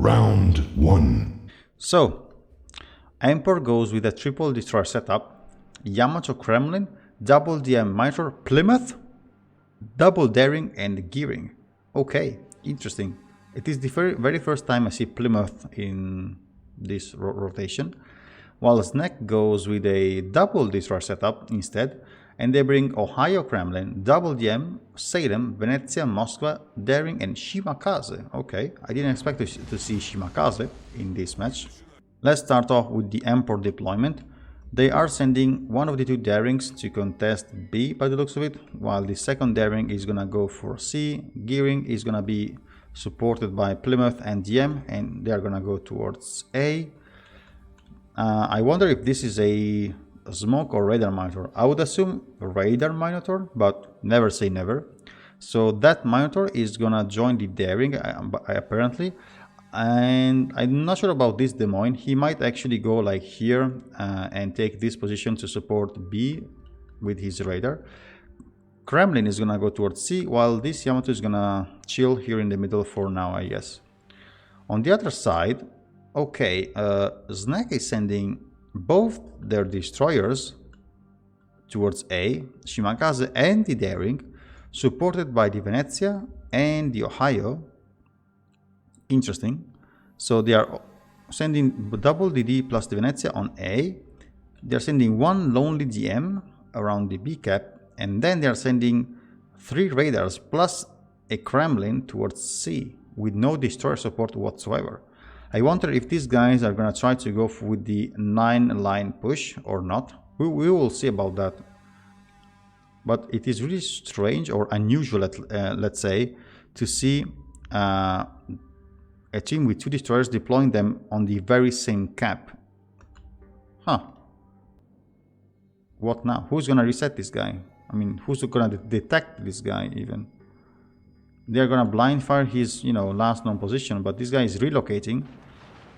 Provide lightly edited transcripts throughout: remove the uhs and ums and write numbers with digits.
Round 1. So, EMPOR goes with a triple destroyer setup, Yamato Kremlin, double DM Minotaur, Plymouth, double daring and gearing. Okay, interesting. It is the very first time I see Plymouth in this rotation, while Snack goes with a double destroyer setup instead, and they bring Ohio Kremlin, double DM, Salem, Venezia, Moscow, daring and Shimakaze. Okay, I didn't expect to see Shimakaze in this match. Let's start off with the EMPOR deployment. They are sending one of the two darings to contest B by the looks of it, while the second daring is gonna go for C. Gearing is gonna be supported by Plymouth and DM, and they are gonna go towards A. I wonder if this is a smoke or radar minotaur. I would assume radar minotaur, but never say never. So that minotaur is gonna join the daring apparently, and I'm not sure about this Des Moines. He might actually go like here and take this position to support B with his radar. Kremlin is gonna go towards C, while this Yamato is gonna chill here in the middle for now, I guess. On the other side, okay, Snack is sending both their destroyers towards A, Shimakaze and the daring, supported by the Venezia and the Ohio. Interesting. So they are sending double DD plus the Venezia on A. They're sending one lonely DM around the B cap, and then they are sending 3 radars plus a Kremlin towards C with no destroyer support whatsoever. I wonder if these guys are gonna try to go with the 9-line push or not. We will see about that. But it is really strange or unusual, let's say, to see a team with 2 destroyers deploying them on the very same cap. Huh. What now? Who's gonna reset this guy? I mean, who's gonna detect this guy even? They're gonna blind fire his, last known position, but this guy is relocating.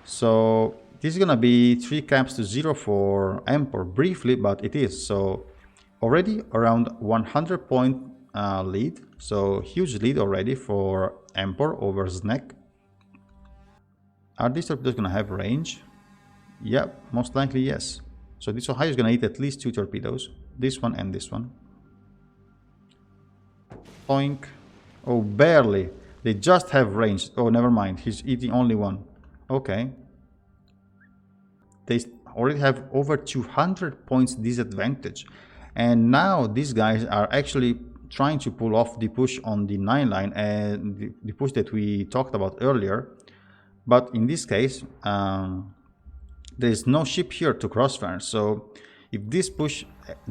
So this is gonna be 3 caps to 0 for EMPOR briefly, but it is. So already around 100 point lead. So huge lead already for EMPOR over Snack. Are these torpedoes gonna have range? Yeah, most likely yes. So this Ohio is gonna eat at least 2 torpedoes. This one and this one. Oink. Oh, barely. They just have range. Oh, never mind. He's eating only 1. Okay. They already have over 200 points disadvantage. And now these guys are actually trying to pull off the push on the 9 line and the push that we talked about earlier. But in this case, there is no ship here to crossfire. So if this push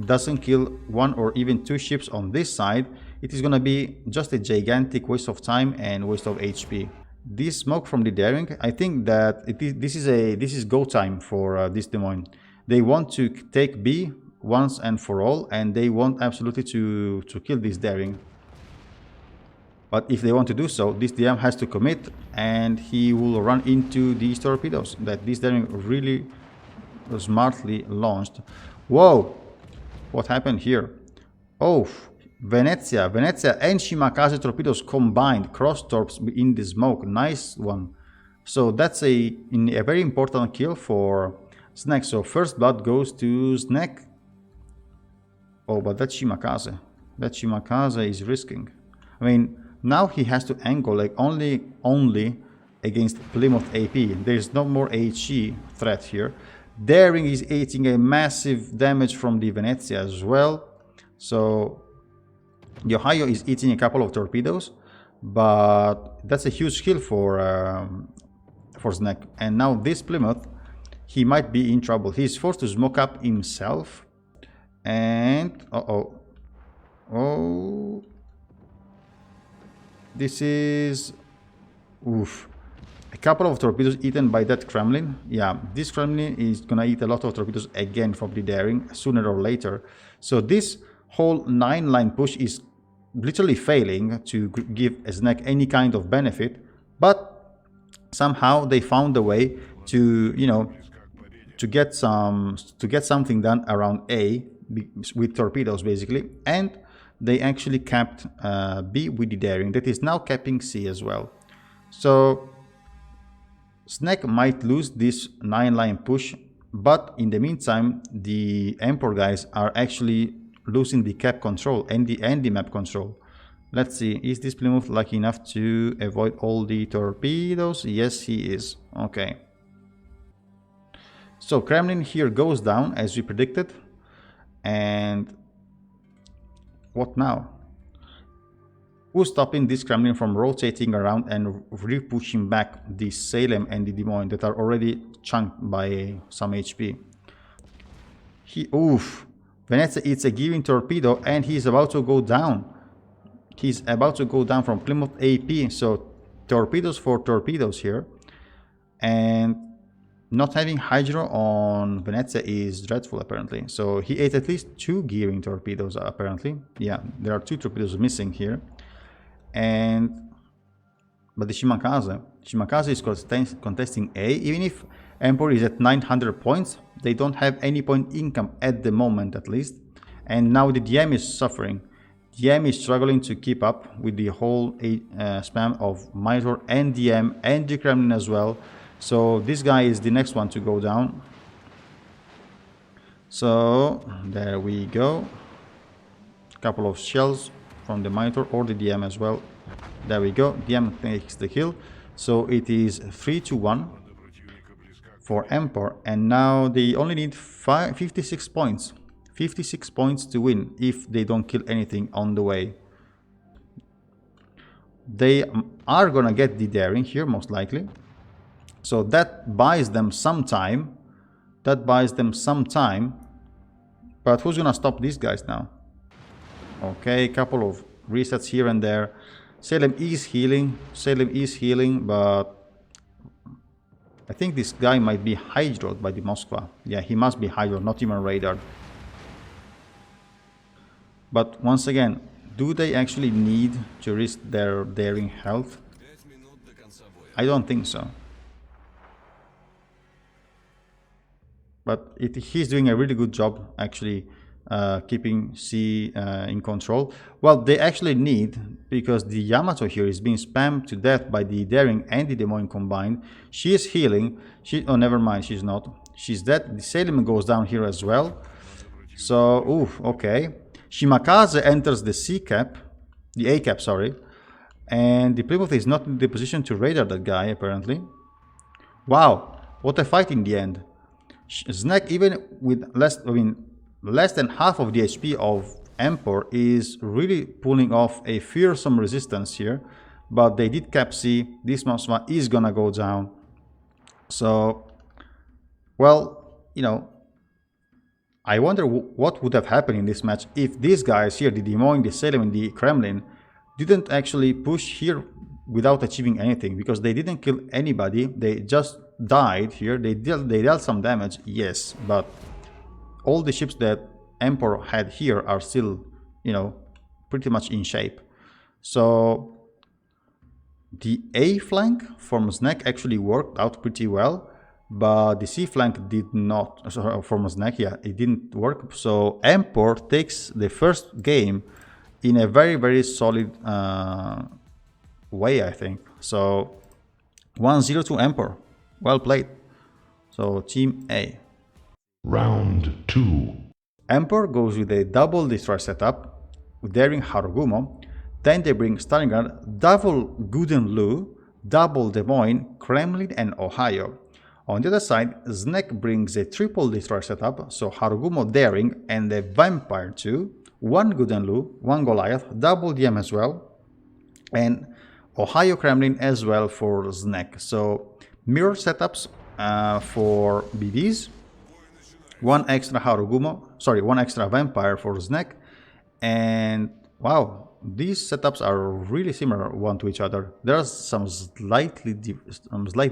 doesn't kill 1 or even 2 ships on this side, it is going to be just a gigantic waste of time and waste of HP. This smoke from the daring, I think that this is go time for this Des Moines. They want to take B once and for all, and they want absolutely to kill this daring. But if they want to do so, this DM has to commit, and he will run into these torpedoes that this daring really smartly launched. Whoa! What happened here? Oh, Venezia and Shimakaze torpedoes combined, cross torps in the smoke. Nice one. So that's a very important kill for Snack. So first blood goes to Snack. Oh, but that's Shimakaze. That Shimakaze is risking. I mean, now he has to angle like only against Plymouth AP. There's no more HE threat here. Daring is eating a massive damage from the Venezia as well. So the Ohio is eating a couple of torpedoes, but that's a huge kill for Snack. And now this Plymouth, he might be in trouble. He's forced to smoke up himself. And this is a couple of torpedoes eaten by that Kremlin. Yeah, this Kremlin is gonna eat a lot of torpedoes again from the daring sooner or later. So this whole 9-line push is literally failing to give Snack any kind of benefit, but somehow they found a way to to get something done around A with torpedoes basically, and they actually capped B with the daring that is now capping C as well. So Snack might lose this 9-line push, but in the meantime, the EMPOR guys are actually losing the cap control and the map control. Let's see, is this Plymouth lucky enough to avoid all the torpedoes? Yes, he is. Okay. So Kremlin here goes down as we predicted. And what now? Who's stopping this Kremlin from rotating around and re-pushing back the Salem and the Des Moines that are already chunked by some HP? Oof! Venezia eats a giving torpedo and he's about to go down. He's about to go down from Plymouth AP. So torpedoes for torpedoes here. And not having hydro on Venezia is dreadful apparently. So he ate at least 2 gearing torpedoes apparently. Yeah, there are 2 torpedoes missing here. But the Shimakaze is contesting A. Even if EMPOR is at 900 points, they don't have any point income at the moment at least. And now the DM is suffering. DM is struggling to keep up with the whole spam of Minotaur and DM and the Kremlin as well. So this guy is the next one to go down. So there we go. A couple of shells from the Minotaur or the DM as well. There we go. DM takes the kill. So it is 3-1 for EMPOR. And now they only need 56 points. 56 points to win if they don't kill anything on the way. They are gonna get the daring here most likely. So that buys them some time. But who's gonna stop these guys now? Okay, couple of resets here and there. Salem is healing, but I think this guy might be hydroed by the Moskva. Yeah, he must be hydroed, not even radared. But once again, do they actually need to risk their daring health? I don't think so. But he's doing a really good job actually keeping C in control. Well, they actually need, because the Yamato here is being spammed to death by the Daring and the Des Moines combined. She is healing. Oh, never mind, she's not. She's dead. The Salem goes down here as well. So, oof, okay. Shimakaze enters the C cap, the A cap, sorry. And the Plymouth is not in the position to radar that guy, apparently. Wow, what a fight in the end. Snack, even with less than half of the HP of EMPOR, is really pulling off a fearsome resistance here. But they did cap C. This Moskva is gonna go down. So, well, you know, I wonder what would have happened in this match if these guys here, the Des Moines, the Salem, and the Kremlin, didn't actually push here without achieving anything, because they didn't kill anybody. They just died here. They dealt some damage, yes, but all the ships that EMPOR had here are still, you know, pretty much in shape. So the A flank from Snack actually worked out pretty well, but the C flank did not. Sorry, from Snack, yeah, it didn't work. So EMPOR takes the first game in a very, very solid way, I think. So 1-0 to EMPOR. Well played. So Team A. Round 2. EMPOR goes with a double destroyer setup, daring Harugumo. Then they bring Stalingrad, double Gudenlu, double Des Moines, Kremlin, and Ohio. On the other side, Snack brings a triple destroyer setup, so Harugumo daring and a Vampire 2, one Gudenlu, one Goliath, double DM as well, and Ohio Kremlin as well for Snack. So mirror setups for BBs, one extra one extra Vampire for Snack, and wow, these setups are really similar one to each other. There are some slight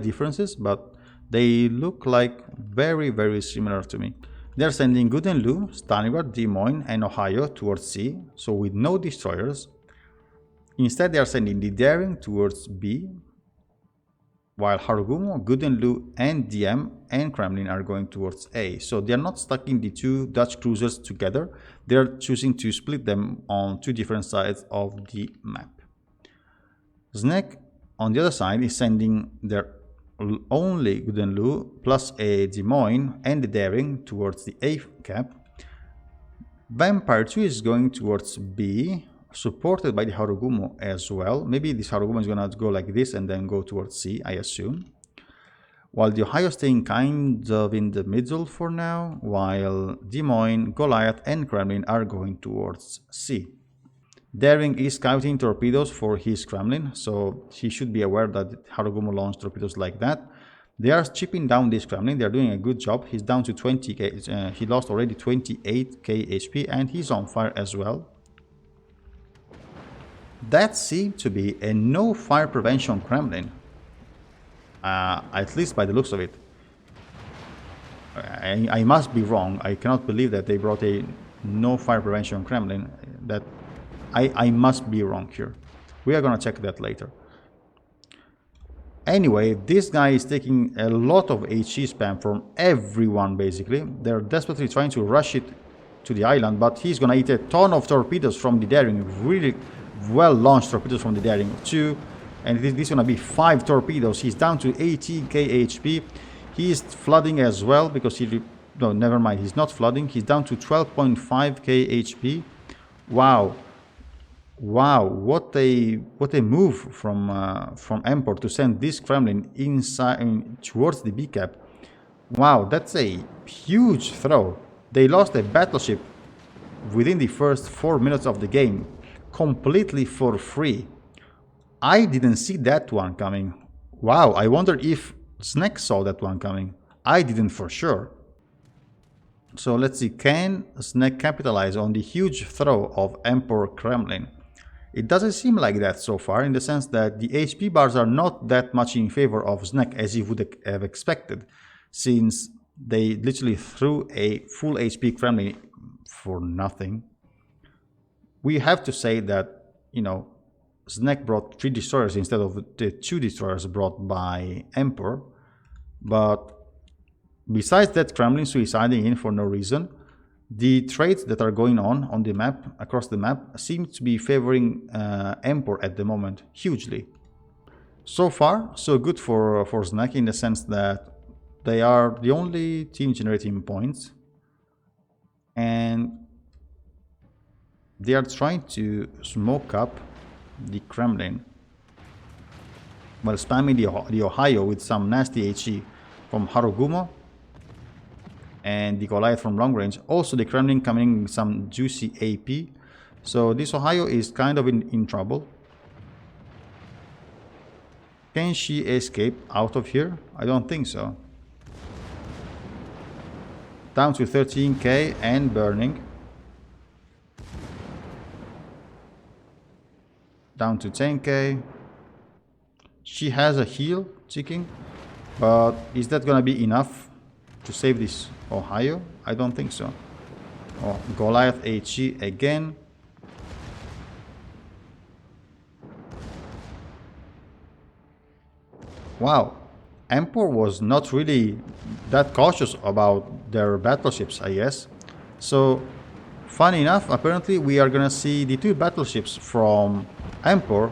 differences, but they look like very, very similar to me. They're sending Gudenlu, Stalingrad, Des Moines, and Ohio towards C, so with no destroyers. Instead, they are sending the Daring towards B, while Harugumo, Gudenlu, and DM and Kremlin are going towards A. So they're not stacking the two Dutch cruisers together. They're choosing to split them on two different sides of the map. Snack, on the other side, is sending their only Gudenlu plus a Des Moines and the Daring towards the A cap. Vampire 2 is going towards B, supported by the Harugumo as well. Maybe this Harugumo is gonna go like this and then go towards C, I assume. While the Ohio staying kind of in the middle for now, while Des Moines, Goliath, and Kremlin are going towards C. Daring is scouting torpedoes for his Kremlin, so he should be aware that Harugumo launched torpedoes like that. They are chipping down this Kremlin. They are doing a good job. He's down to 20k. He lost already 28k HP, and he's on fire as well. That seemed to be a no fire prevention Kremlin. At least by the looks of it. I must be wrong. I cannot believe that they brought a no fire prevention Kremlin. That I must be wrong here. We are gonna check that later. Anyway, this guy is taking a lot of HE spam from everyone basically. They're desperately trying to rush it to the island, but he's gonna eat a ton of torpedoes from the Daring. Really well launched torpedoes from the Daring too. And this is gonna be 5 torpedoes. He's down to 18k HP. He's flooding as well because no, never mind. He's not flooding. He's down to 12.5k HP. Wow. Wow, what a move from EMPOR to send this Kremlin inside towards the B cap. Wow, that's a huge throw. They lost a battleship within the first 4 minutes of the game, completely for free. I didn't see that one coming. Wow, I wonder if Snack saw that one coming. I didn't for sure. So let's see, can Snack capitalize on the huge throw of EMPOR Kremlin? It doesn't seem like that so far, in the sense that the HP bars are not that much in favor of Snack as you would have expected, since they literally threw a full HP Kremlin for nothing. We have to say that, you know, Snack brought 3 destroyers instead of the 2 destroyers brought by EMPOR, but besides that Kremlin suiciding in for no reason, the trades that are going on the map, across the map, seem to be favoring EMPOR at the moment, hugely. So far, so good for Snack, in the sense that they are the only team generating points, and they are trying to smoke up the Kremlin while spamming the Ohio with some nasty HE from Harugumo and the Goliath from long range. Also the Kremlin coming with some juicy AP. So this Ohio is kind of in trouble. Can she escape out of here? I don't think so. Down to 13k and burning. Down to 10k. She has a heal ticking, but is that gonna be enough to save this Ohio? I don't think so. Oh, Goliath HE again. Wow, EMPOR was not really that cautious about their battleships, I guess. So, funny enough, apparently we are gonna see the 2 battleships from EMPOR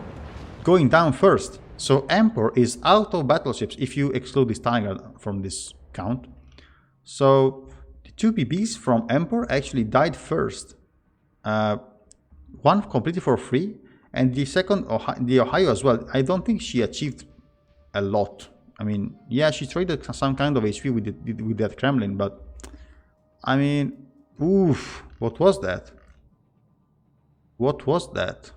going down first. So EMPOR is out of battleships if you exclude this Tiger from this count. So the 2 BBs from EMPOR actually died first. One completely for free, and the second, the Ohio as well. I don't think she achieved a lot. I mean, yeah, she traded some kind of HP with that Kremlin, but I mean, oof, what was that? What was that?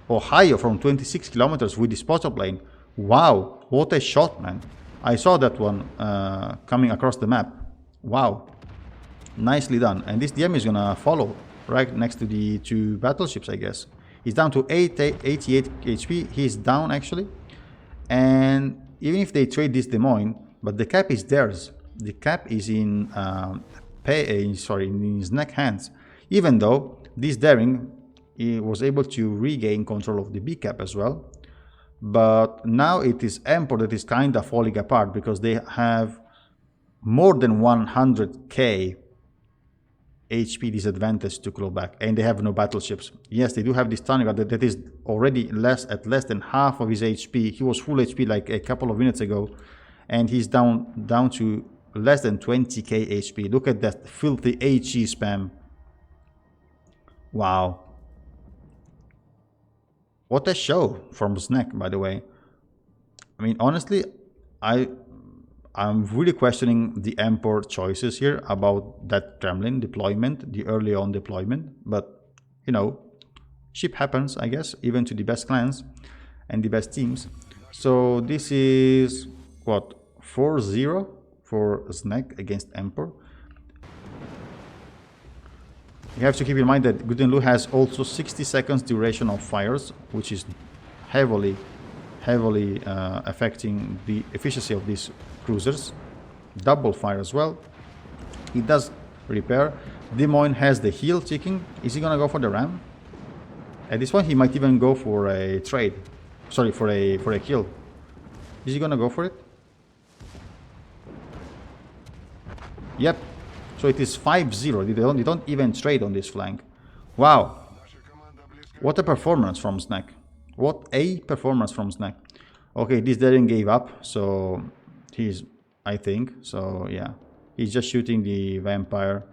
Ohio from 26 kilometers with the spotter plane. Wow, what a shot, man. I saw that one coming across the map. Wow, nicely done. And this DM is gonna follow right next to the 2 battleships, I guess. He's down to 88 HP. He's down actually. And even if they trade this Des Moines, but the cap is theirs. The cap is in in his neck hands. Even though this Daring, he was able to regain control of the B cap as well. But now it is EMPOR that is kind of falling apart, because they have more than 100k HP disadvantage to claw back, and they have no battleships. Yes, they do have this Tanaga that is already at less than half of his HP. He was full HP like a couple of minutes ago, and he's down to less than 20k HP. Look at that filthy HE spam. Wow. What a show from Snack, by the way. I mean, honestly, I'm really questioning the EMPOR choices here about that Kremlin deployment, the early on deployment. But, you know, shit happens, I guess, even to the best clans and the best teams. So this is, what, 4-0 for Snack against EMPOR. You have to keep in mind that Gudenlu has also 60 seconds duration of fires, which is heavily affecting the efficiency of these cruisers. Double fire as well. He does repair. Des Moines has the heal ticking. Is he gonna go for the ram? At this point, he might even go for a trade. Sorry, for a kill. Is he gonna go for it? Yep. So it is 5-0. They don't even trade on this flank. Wow. What a performance from Snack. What a performance from Snack. Okay, this Daring gave up, so he's, I think, so yeah. He's just shooting the Vampire,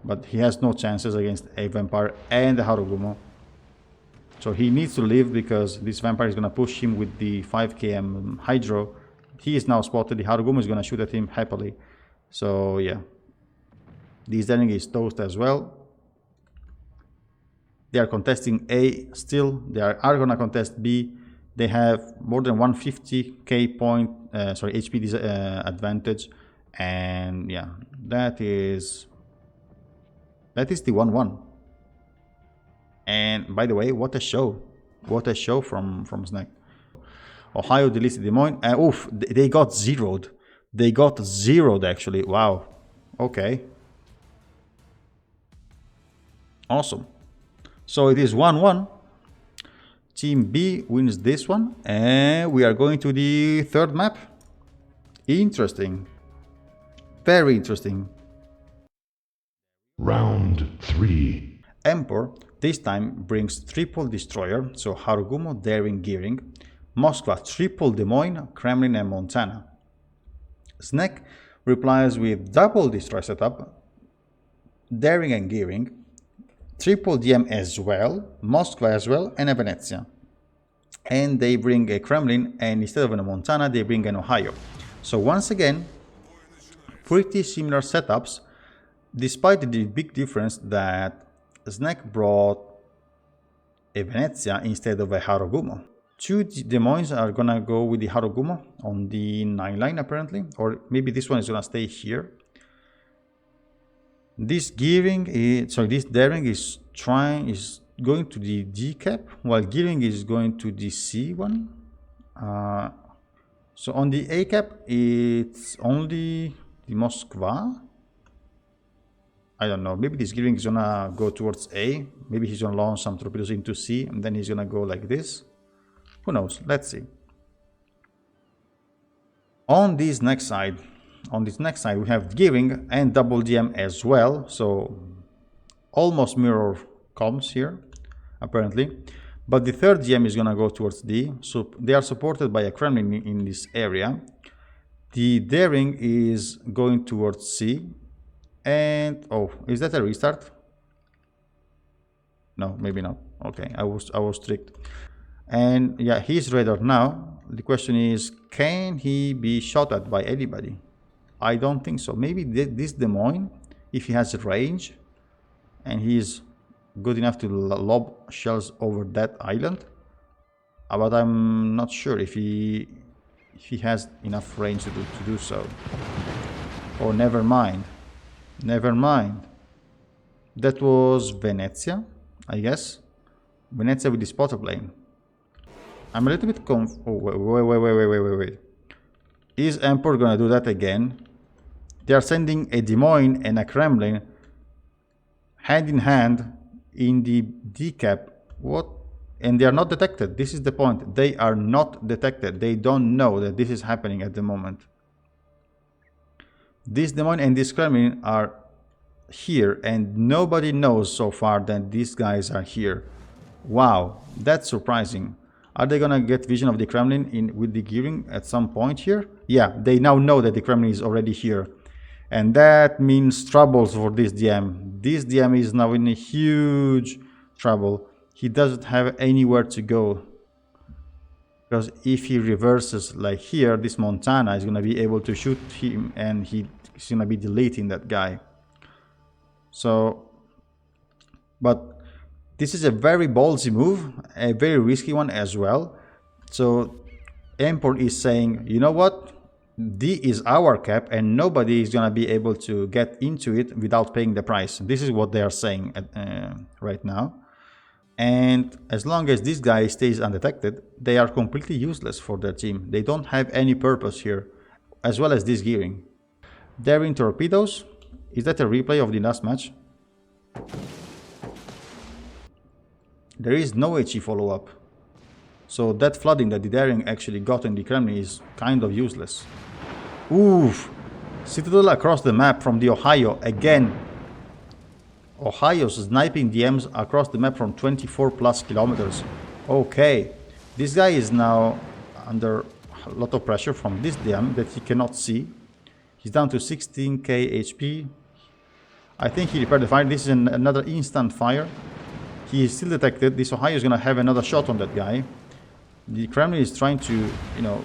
but he has no chances against a Vampire and the Harugumo. So he needs to leave because this Vampire is going to push him with the 5km Hydro. He is now spotted. The Harugumo is going to shoot at him happily. So yeah. This Daring is toast as well. They are contesting A still. They are going to contest B. They have more than 150k point, HP advantage. And yeah, that is the 1-1. And by the way, what a show. What a show from Snack. Ohio deleted Des Moines. Oof, they got zeroed. They got zeroed actually. Wow. Okay. Awesome. So it is 1-1. Team B wins this one. And we are going to the third map. Interesting. Very interesting. Round 3. EMPOR this time brings triple destroyer, so Harugumo, Daring, Gearing. Moskva triple Des Moines, Kremlin and Montana. Snack replies with double destroyer setup, Daring and Gearing, triple DM as well, Moskva as well, and a Venezia. And they bring a Kremlin, and instead of a Montana, they bring an Ohio. So once again, pretty similar setups, despite the big difference that Snack brought a Venezia instead of a Harugumo. Two Des Moines are gonna go with the Harugumo on the 9 line apparently, or maybe this one is gonna stay here. This Gearing is, this Daring is going to the D cap, while Gearing is going to the C one. So on the A cap, it's only the Moskva. I don't know, maybe this Gearing is gonna go towards A. Maybe he's gonna launch some torpedoes into C, and then he's gonna go like this. Who knows? Let's see. On this next side, we have Gearing and double DM as well. So almost mirror comms here, apparently. But the third DM is gonna go towards D. So they are supported by a Kremlin in this area. The Daring is going towards C. And oh, is that a restart? No, maybe not. Okay, I was tricked. And yeah, he's radar now. The question is, can he be shot at by anybody? I don't think so. Maybe this Des Moines, if he has range and he's good enough to lob shells over that island. But I'm not sure if he has enough range to do so. Or never mind. Never mind. That was Venezia, I guess. Venezia with the spotter plane. I'm a little bit oh, wait. Is EMPOR gonna do that again? They are sending a Des Moines and a Kremlin hand in hand in the D cap. What? And they are not detected. This is the point. They are not detected. They don't know that this is happening at the moment. This Des Moines and this Kremlin are here, and nobody knows so far that these guys are here. Wow, that's surprising. Are they gonna get vision of the Kremlin with the gearing at some point here? Yeah, they now know that the Kremlin is already here. And that means troubles for this DM. This DM is now in a huge trouble. He doesn't have anywhere to go. Because if he reverses like here, this Montana is gonna be able to shoot him and he's gonna be deleting that guy. So, but this is a very ballsy move, a very risky one as well. So EMPOR is saying, you know what? D is our cap and nobody is going to be able to get into it without paying the price. This is what they are saying right now. And as long as this guy stays undetected, they are completely useless for their team. They don't have any purpose here, as well as this gearing. Daring torpedoes. Is that a replay of the last match? There is no HE follow-up. So that flooding that the Daring actually got in the Kremlin is kind of useless. Oof! Citadel across the map from the Ohio again. Ohio's sniping DMs across the map from 24 plus kilometers. Okay. This guy is now under a lot of pressure from this DM that he cannot see. He's down to 16k HP. I think he repaired the fire. This is another instant fire. He is still detected. This Ohio is going to have another shot on that guy. The Kremlin is trying to, you know,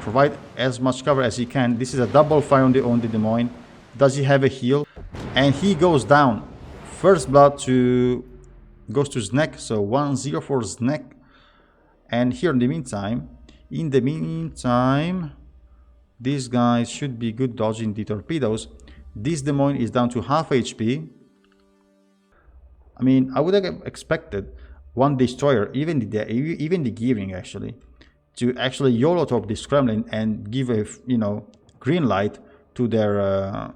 provide as much cover as he can. This is a double fire on the Des Moines. Does he have a heal? And he goes down. First blood goes to Znek. So 1-0 for Znek. And here in the meantime, these guys should be good dodging the torpedoes. This Des Moines is down to half HP. I mean, I would have expected one destroyer, even the gearing actually, to actually YOLO top this Kremlin and give a green light to their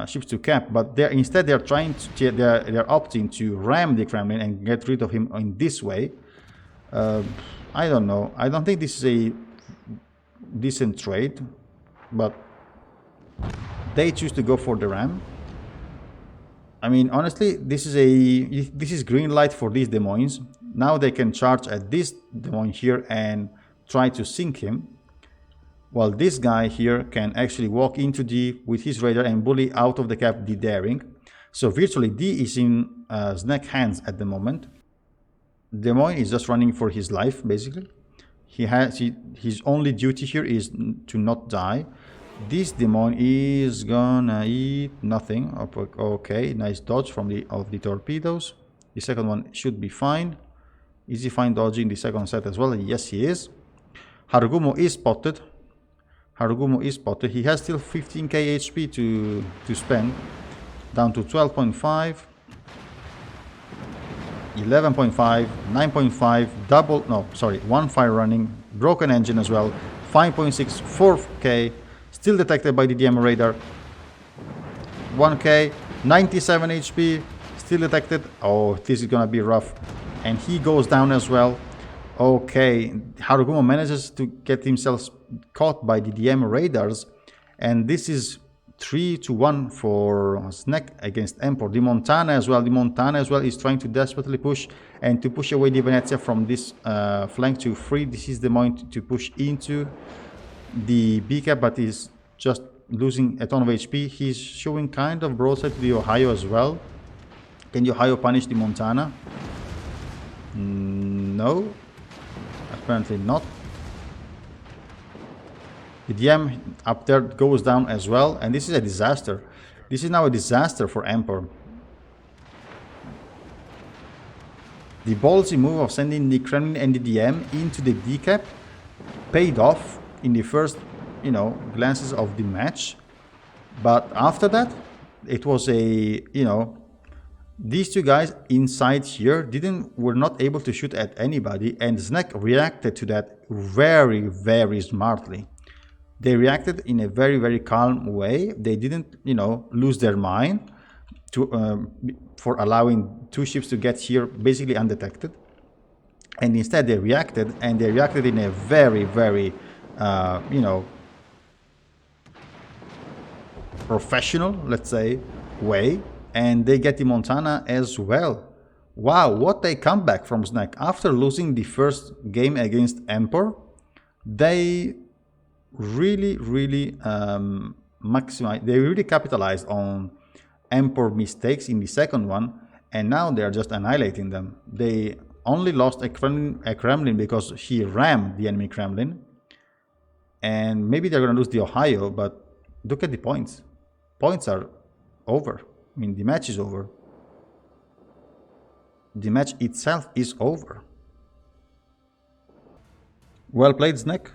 ships to cap. But instead they're opting to ram the Kremlin and get rid of him in this way. I don't know. I don't think this is a decent trade, but they choose to go for the ram. I mean, honestly, this is green light for these Des Moines. Now they can charge at this Des Moines here and try to sink him, while this guy here can actually walk into D with his radar and bully out of the cap the Daring. So virtually D is in Znek hands at the moment. Des Moines is just running for his life basically. His only duty here is to not die. This Des Moines is gonna eat nothing. Okay, nice dodge from the torpedoes. The second one should be fine. Is he fine dodging the second set as well? Yes, he is. Harugumo is spotted. He has still 15k HP to spend. Down to 12.5, 11.5, 9.5, one fire running, broken engine as well. 5.6, 4k. Still detected by the DM radar. 1k, 97 HP, still detected. Oh, this is gonna be rough. And he goes down as well. Okay, Harugumo manages to get himself caught by the DM radars. And this is 3-1 for Znek against EMPOR. The Montana as well is trying to desperately push and to push away the Venezia from this flank to free. This is the moment to push into the B-cap, but is just losing a ton of HP. He's showing kind of broadside to the Ohio as well. Can the Ohio punish the Montana? No, apparently not. The DM up there goes down as well, and this is a disaster. This is now a disaster for EMPOR. The ballsy move of sending the Kremlin and the DM into the D-cap paid off in the first, glances of the match. But after that, it was these two guys inside here were not able to shoot at anybody, and Znek reacted to that very, very smartly. They reacted in a very, very calm way. They didn't, lose their mind for allowing two ships to get here basically undetected. And instead they reacted, and they reacted in a very, very, professional, let's say, way. And they get the Montana as well. Wow, what a comeback from Snack. After losing the first game against EMPOR, they really capitalized on EMPOR mistakes in the second one, and now they are just annihilating them. They only lost a Kremlin because he rammed the enemy Kremlin, and maybe they're gonna lose the Ohio, but look at the points. Points are over. I mean, the match is over. The match itself is over. Well played, Snack.